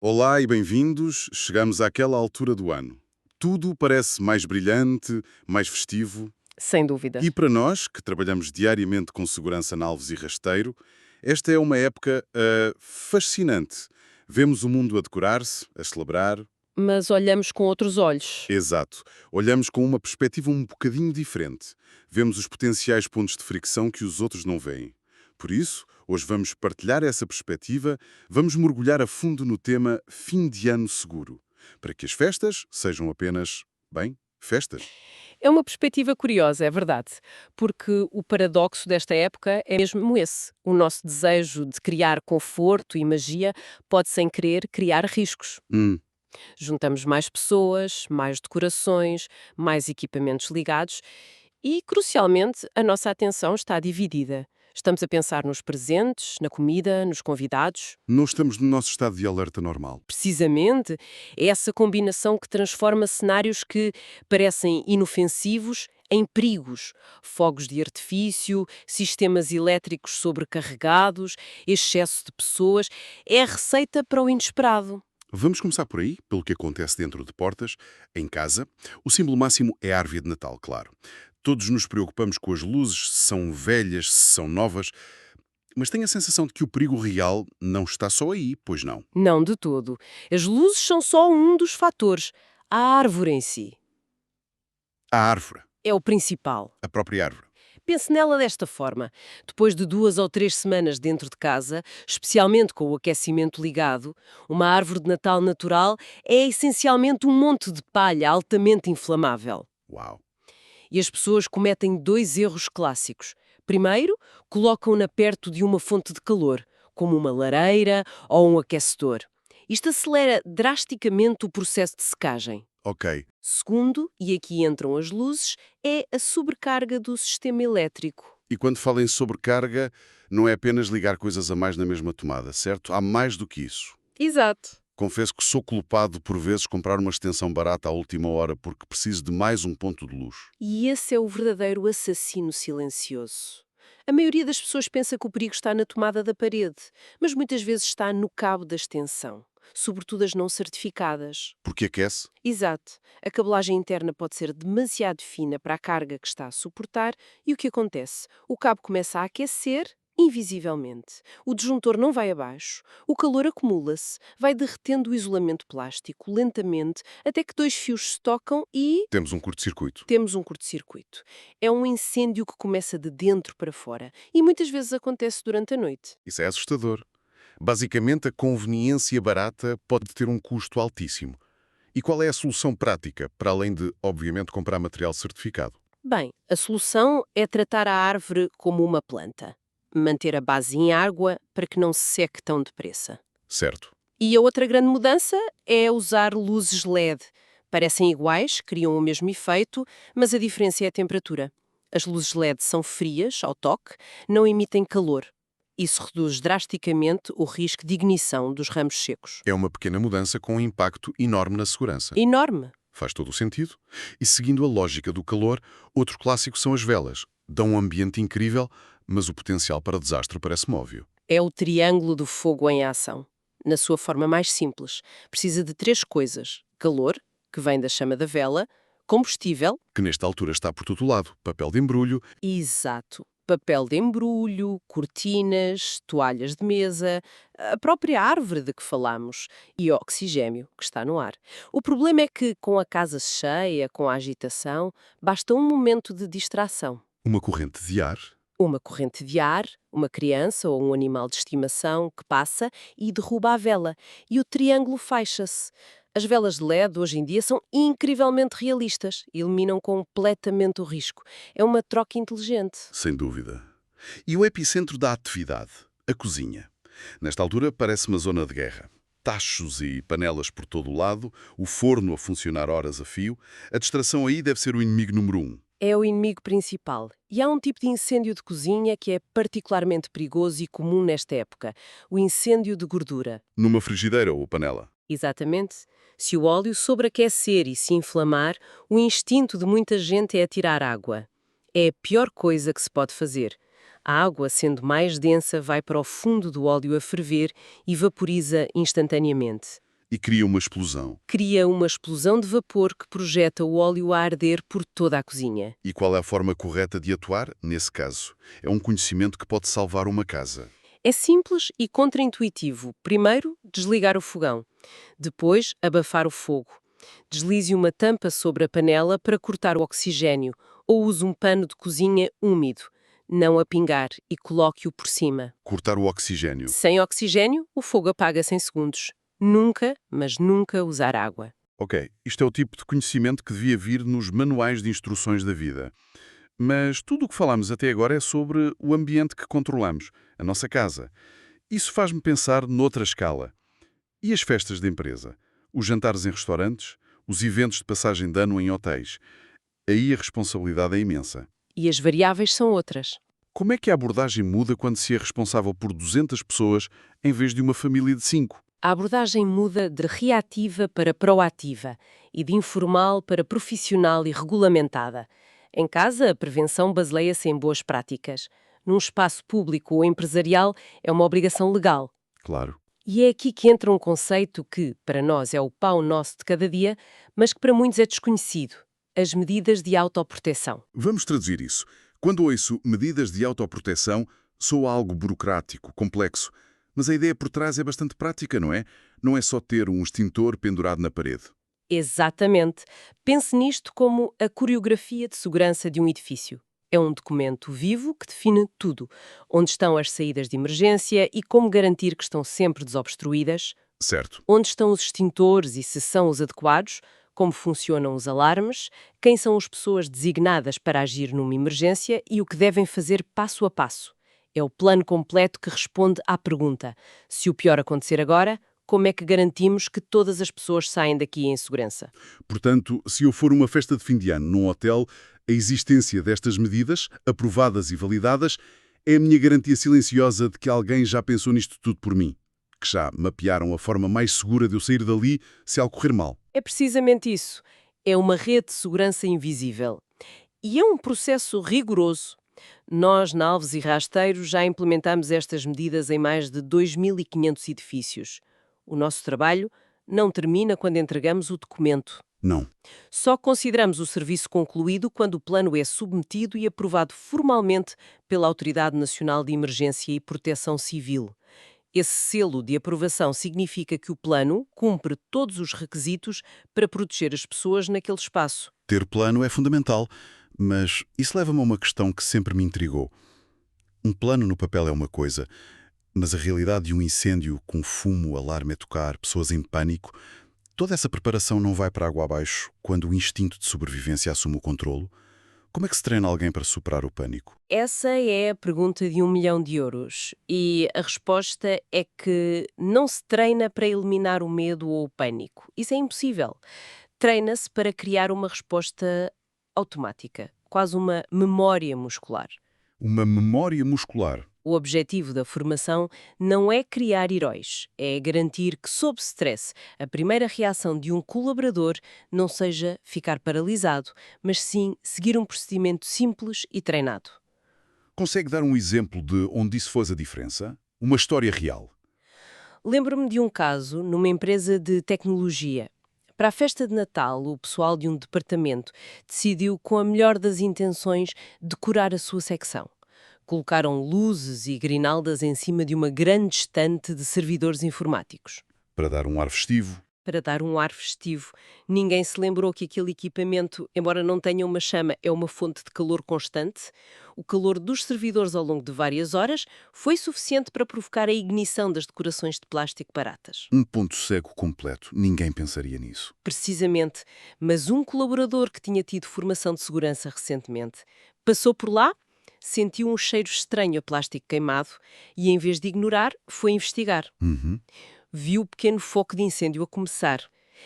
Olá e bem-vindos. Chegamos àquela altura do ano. Tudo parece mais brilhante, mais festivo. Sem dúvida. E para nós, que trabalhamos diariamente com segurança na Alves e Rasteiro, esta é uma época fascinante. Vemos o mundo a decorar-se, a celebrar. Mas olhamos com outros olhos. Exato. Olhamos com uma perspectiva um bocadinho diferente. Vemos os potenciais pontos de fricção que os outros não veem. Por isso, hoje vamos partilhar essa perspectiva, vamos mergulhar a fundo no tema fim de ano seguro, para que as festas sejam apenas, bem, festas. É uma perspectiva curiosa, é verdade, porque o paradoxo desta época é mesmo esse. O nosso desejo de criar conforto e magia pode, sem querer, criar riscos. Hum, Juntamos mais pessoas, mais decorações, mais equipamentos ligados e, crucialmente, a nossa atenção está dividida. Estamos a pensar nos presentes, na comida, nos convidados. não estamos no nosso estado de alerta normal. Precisamente, é essa combinação que transforma cenários que parecem inofensivos em perigos. Fogos de artifício, sistemas elétricos sobrecarregados, excesso de pessoas. É a receita para o inesperado. Vamos começar por aí, pelo que acontece dentro de portas, em casa. O símbolo máximo é a árvore de Natal, claro. Todos nos preocupamos com as luzes, se são velhas, se são novas, mas tenho a sensação de que o perigo real não está só aí, pois não. Não de todo. As luzes são só um dos fatores. A árvore em si A árvore, é o principal. a própria árvore. Pense nela desta forma. Depois de 2 ou 3 semanas dentro de casa, especialmente com o aquecimento ligado, uma árvore de Natal natural é essencialmente um monte de palha altamente inflamável. Uau! E as pessoas cometem dois erros clássicos. Primeiro, colocam-na perto de uma fonte de calor, como uma lareira ou um aquecedor. Isto acelera drasticamente o processo de secagem. Ok. Segundo, e aqui entram as luzes, é a sobrecarga do sistema elétrico. E quando falo em sobrecarga, não é apenas ligar coisas a mais na mesma tomada, certo? Há mais do que isso. Exato. Confesso que sou culpado por vezes comprar uma extensão barata à última hora porque preciso de mais um ponto de luz. E esse é o verdadeiro assassino silencioso. A maioria das pessoas pensa que o perigo está na tomada da parede, mas muitas vezes está no cabo da extensão, sobretudo as não certificadas. Porque aquece? Exato. A cabelagem interna pode ser demasiado fina para a carga que está a suportar e o que acontece? O cabo começa a aquecer invisivelmente. O disjuntor não vai abaixo, o calor acumula-se, vai derretendo o isolamento plástico lentamente até que dois fios se tocam e Temos um curto-circuito. temos um curto-circuito. É um incêndio que começa de dentro para fora e muitas vezes acontece durante a noite. Isso é assustador. Basicamente, a conveniência barata pode ter um custo altíssimo. E qual é a solução prática, para além de, obviamente, comprar material certificado? Bem, a solução é tratar a árvore como uma planta. Manter a base em água para que não se seque tão depressa. Certo. E a outra grande mudança é usar luzes LED. Parecem iguais, criam o mesmo efeito, mas a diferença é a temperatura. As luzes LED são frias, ao toque, não emitem calor. Isso reduz drasticamente o risco de ignição dos ramos secos. É uma pequena mudança com um impacto enorme na segurança. Enorme! Faz todo o sentido. E seguindo a lógica do calor, outro clássico são as velas. Dão um ambiente incrível, mas o potencial para desastre parece-me óbvio. É o triângulo do fogo em ação. Na sua forma mais simples, precisa de 3 coisas: calor, que vem da chama da vela, combustível, Que nesta altura está por todo lado. Papel de embrulho. exato, papel de embrulho, cortinas, toalhas de mesa, a própria árvore de que falamos e oxigênio, que está no ar. O problema é que, com a casa cheia, com a agitação, basta um momento de distração. Uma corrente de ar. Uma corrente de ar, uma criança ou um animal de estimação que passa e derruba a vela, e o triângulo fecha-se. As velas de LED hoje em dia são incrivelmente realistas e eliminam completamente o risco. É uma troca inteligente. Sem dúvida. E o epicentro da atividade? A cozinha. Nesta altura parece uma zona de guerra. Tachos e panelas por todo o lado, o forno a funcionar horas a fio. A distração aí deve ser o inimigo número um. É o inimigo principal. E há um tipo de incêndio de cozinha que é particularmente perigoso e comum nesta época: o incêndio de gordura. Numa frigideira ou panela. Exatamente. Se o óleo sobreaquecer e se inflamar, o instinto de muita gente é atirar água. É a pior coisa que se pode fazer. A água, sendo mais densa, vai para o fundo do óleo a ferver e vaporiza instantaneamente. E cria uma explosão. Cria uma explosão de vapor que projeta o óleo a arder por toda a cozinha. E qual é a forma correta de atuar nesse caso? É um conhecimento que pode salvar uma casa. É simples e contraintuitivo. Primeiro, desligar o fogão. Depois, abafar o fogo. Deslize uma tampa sobre a panela para cortar o oxigênio ou use um pano de cozinha úmido, não a pingar, e coloque-o por cima. Cortar o oxigênio. Sem oxigênio, o fogo apaga-se em segundos. Nunca, mas nunca usar água. Ok, isto é o tipo de conhecimento que devia vir nos manuais de instruções da vida. Mas tudo o que falamos até agora é sobre o ambiente que controlamos, a nossa casa. Isso faz-me pensar noutra escala. E as festas de empresa? Os jantares em restaurantes? Os eventos de passagem de ano em hotéis? Aí a responsabilidade é imensa. E as variáveis são outras. Como é que a abordagem muda quando se é responsável por 200 pessoas em vez de uma família de 5? A abordagem muda de reativa para proativa e de informal para profissional e regulamentada. Em casa, a prevenção baseia-se em boas práticas. Num espaço público ou empresarial, é uma obrigação legal. Claro. E é aqui que entra um conceito que, para nós, é o pão nosso de cada dia, mas que para muitos é desconhecido: as medidas de autoproteção. Vamos traduzir isso. Quando ouço medidas de autoproteção, soa algo burocrático, complexo. Mas a ideia por trás é bastante prática, não é? Não é só ter um extintor pendurado na parede. Exatamente. Pense nisto como a coreografia de segurança de um edifício. É um documento vivo que define tudo: onde estão as saídas de emergência e como garantir que estão sempre desobstruídas, Certo. onde estão os extintores e se são os adequados, como funcionam os alarmes, quem são as pessoas designadas para agir numa emergência e o que devem fazer passo a passo. É o plano completo que responde à pergunta: se o pior acontecer agora, como é que garantimos que todas as pessoas saem daqui em segurança? Portanto, se eu for uma festa de fim de ano num hotel, a existência destas medidas, aprovadas e validadas, é a minha garantia silenciosa de que alguém já pensou nisto tudo por mim, que já mapearam a forma mais segura de eu sair dali se algo correr mal. É precisamente isso. É uma rede de segurança invisível. E é um processo rigoroso. Nós, na Alves e Rasteiros, já implementamos estas medidas em mais de 2.500 edifícios. O nosso trabalho não termina quando entregamos o documento. Não. Só consideramos o serviço concluído quando o plano é submetido e aprovado formalmente pela Autoridade Nacional de Emergência e Proteção Civil. Esse selo de aprovação significa que o plano cumpre todos os requisitos para proteger as pessoas naquele espaço. Ter plano é fundamental, mas isso leva-me a uma questão que sempre me intrigou. Um plano no papel é uma coisa, mas a realidade de um incêndio com fumo, alarme a tocar, pessoas em pânico, toda essa preparação não vai para água abaixo quando o instinto de sobrevivência assume o controlo? Como é que se treina alguém para superar o pânico? Essa é a pergunta de 1 milhão de euros. E a resposta é que não se treina para eliminar o medo ou o pânico. Isso é impossível. Treina-se para criar uma resposta automática, quase uma memória muscular. Uma memória muscular. O objetivo da formação não é criar heróis, é garantir que, sob stress, a primeira reação de um colaborador não seja ficar paralisado, mas sim seguir um procedimento simples e treinado. Consegue dar um exemplo de onde isso faz a diferença? Uma história real. Lembro-me de um caso numa empresa de tecnologia. Para a festa de Natal, o pessoal de um departamento decidiu, com a melhor das intenções, decorar a sua secção. Colocaram luzes e grinaldas em cima de uma grande estante de servidores informáticos. Para dar um ar festivo. Para dar um ar festivo. Ninguém se lembrou que aquele equipamento, embora não tenha uma chama, é uma fonte de calor constante. O calor dos servidores ao longo de várias horas foi suficiente para provocar a ignição das decorações de plástico baratas. Um ponto cego completo. Ninguém pensaria nisso. Precisamente. Mas um colaborador que tinha tido formação de segurança recentemente passou por lá, sentiu um cheiro estranho a plástico queimado e, em vez de ignorar, foi investigar. Uhum. Viu o pequeno foco de incêndio a começar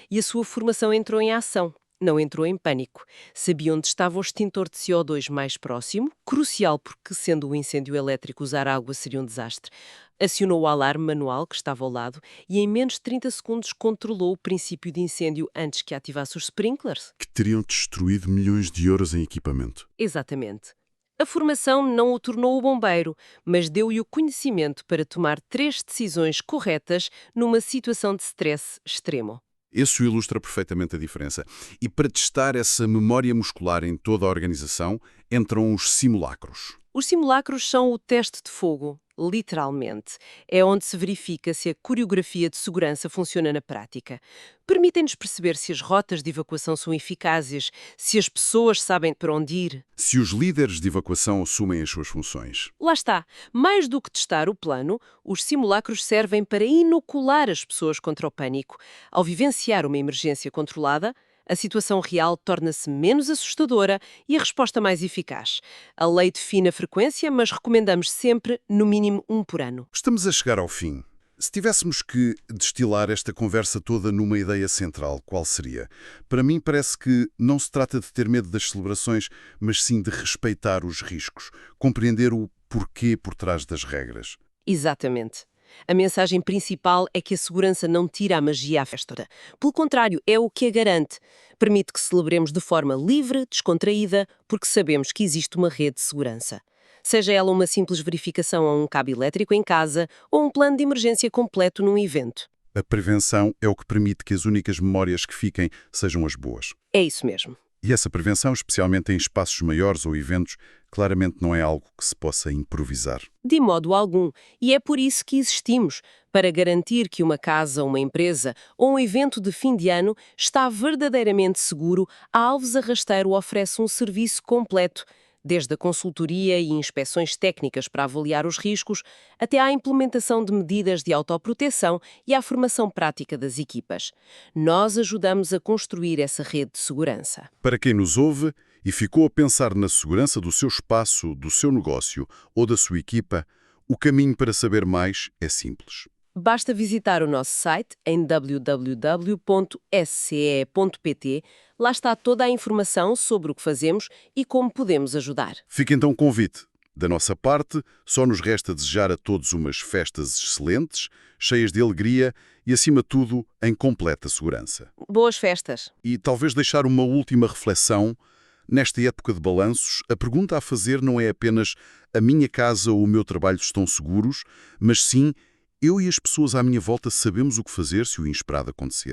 e a sua formação entrou em ação. Não entrou em pânico. Sabia onde estava o extintor de CO2 mais próximo, crucial porque, sendo um incêndio elétrico, usar água seria um desastre. Acionou o alarme manual que estava ao lado e, em menos de 30 segundos, controlou o princípio de incêndio antes que ativasse os sprinklers. Que teriam destruído milhões de euros em equipamento. Exatamente. A formação não o tornou o bombeiro, mas deu-lhe o conhecimento para tomar 3 decisões corretas numa situação de stress extremo. Isso ilustra perfeitamente a diferença. E para testar essa memória muscular em toda a organização, entram os simulacros. Os simulacros são o teste de fogo, literalmente. É onde se verifica se a coreografia de segurança funciona na prática. Permitem-nos perceber se as rotas de evacuação são eficazes, se as pessoas sabem para onde ir. Se os líderes de evacuação assumem as suas funções. Lá está. Mais do que testar o plano, os simulacros servem para inocular as pessoas contra o pânico. Ao vivenciar uma emergência controlada, a situação real torna-se menos assustadora e a resposta mais eficaz. A lei define a frequência, mas recomendamos sempre, no mínimo, 1 por ano. Estamos a chegar ao fim. Se tivéssemos que destilar esta conversa toda numa ideia central, qual seria? Para mim parece que não se trata de ter medo das celebrações, mas sim de respeitar os riscos, compreender o porquê por trás das regras. Exatamente. A mensagem principal é que a segurança não tira a magia à festa. Pelo contrário, é o que a garante. Permite que celebremos de forma livre, descontraída, porque sabemos que existe uma rede de segurança. Seja ela uma simples verificação a um cabo elétrico em casa ou um plano de emergência completo num evento. A prevenção é o que permite que as únicas memórias que fiquem sejam as boas. É isso mesmo. E essa prevenção, especialmente em espaços maiores ou eventos, claramente não é algo que se possa improvisar. De modo algum. E é por isso que existimos, para garantir que uma casa, uma empresa ou um evento de fim de ano está verdadeiramente seguro. A Alves Arrasteiro oferece um serviço completo, desde a consultoria e inspeções técnicas para avaliar os riscos, até à implementação de medidas de autoproteção e à formação prática das equipas. Nós ajudamos a construir essa rede de segurança. Para quem nos ouve e ficou a pensar na segurança do seu espaço, do seu negócio ou da sua equipa, o caminho para saber mais é simples. Basta visitar o nosso site em www.sce.pt. Lá está toda a informação sobre o que fazemos e como podemos ajudar. Fica então o convite. Da nossa parte, só nos resta desejar a todos umas festas excelentes, cheias de alegria e, acima de tudo, em completa segurança. Boas festas! E talvez deixar uma última reflexão. Nesta época de balanços, a pergunta a fazer não é apenas a minha casa ou o meu trabalho estão seguros, mas sim, eu e as pessoas à minha volta sabemos o que fazer se o inesperado acontecer.